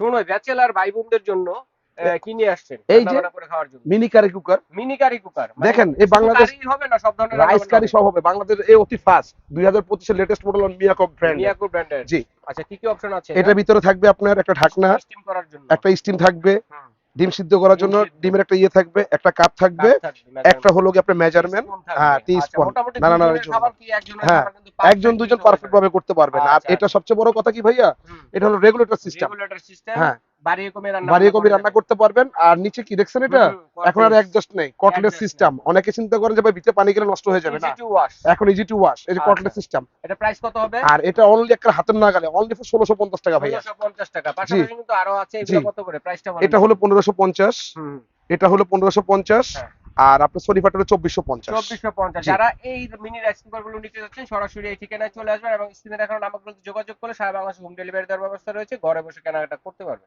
শোনো ব্যাচেলার ভাই বোনদের জন্য কি নিয়ে আসছেন এই রান্না যে বান্না করে খাওয়ার জন্য? Mini curry cooker, mini curry cooker, দেখেন এই বাংলাদেশ কারি হবে না, সব ধরনের রান্না রাইস বান্না কারি হবে? সব হবে। বাংলাদেশ এই অতি ফাস্ট 2025 এর লেটেস্ট মডেল মিয়াকো ব্র্যান্ডের। মিয়াকো ব্র্যান্ডের। জি, আচ্ছা, কি কি অপশন আছে এটা? এটার ভিতরে থাকবে আপনার একটা ঢাকনা, স্টিম করার জন্য। একটা স্টিম থাকবে, হুম। ডিম সিদ্ধ করার ডিম জন্য সিদ্ধ। ডিমের একটা ইয়ে থাকবে, একটা কাপ থাকবে, কাপ থাকবে একটা মেজারমেন্ট। হলো কি আপনার মেজারমেন্ট, টিস্পুন থাকবে। হ্যাঁ আচ্ছা, টিস্পুন মোটামুটি নাড়ানোর দুজনের জন্য। খাবার কি একজনের হ্যাঁ, খাবার কিন্তু একজন পারফেক্টলি দুজন তো হয়ে পারফেক্ট যাবে। ভাবে করতে পারবেন। আর আচ্ছা, এটা আচ্ছা। সবচেয়ে বড় কথা কি ভাইয়া, হুম। এটা হলো রেগুলেটর সিস্টেম। রেগুলেটর সিস্টেম, হ্যাঁ, বাড়িয়ে কমিয়ে রান্না বাড়িয়ে বান্না কমিয়ে করা রান্না যাবে। করতে পারবেন। আর নিচে কি দেখছেন এটা, হুম, এখন আর কটলেস। অ্যাডজাস্ট নেই, কটলেস অ্যাডজাস্ট সিস্টেম। নাই। অনেকে চিন্তা করেন যে ভাই ভিতরে পানি গেলে নষ্ট হয়ে যাবে, ইজি না, টু ওয়াশ। এখন ইজি টু ওয়াশ, এই যে আচ্ছা। কটলেস সিস্টেম। এটা প্রাইস কত হবে? আর এটা অনলি একটা হাতের নাগালে, অনলি ফর 1650 টাকা ভাইয়া। 1650 টাকা। জি পাশাপাশি কিন্তু আরো আছে, জি, এগুলো কত করে? প্রাইসটা বলেন এটা হলো শুনি। 1550, হুম। এটা হলো 1550, হ্যাঁ। আর আপনার সনিফাটা হলো 2450। 2450। জি, যারা এই মিনি রাইস কুকার গুলো নিতে যাচ্ছেন সরাসরি এই ঠিকানায় চলে আসবেন এবং স্ক্রিনে দেখানো নাম্বারগুলোতে যোগাযোগ করে সারা বাংলাদেশে হোম ডেলিভারি দেওয়ার ব্যবস্থা রয়েছে, ঘরে বসে কেনাকাটা করতে পারবেন।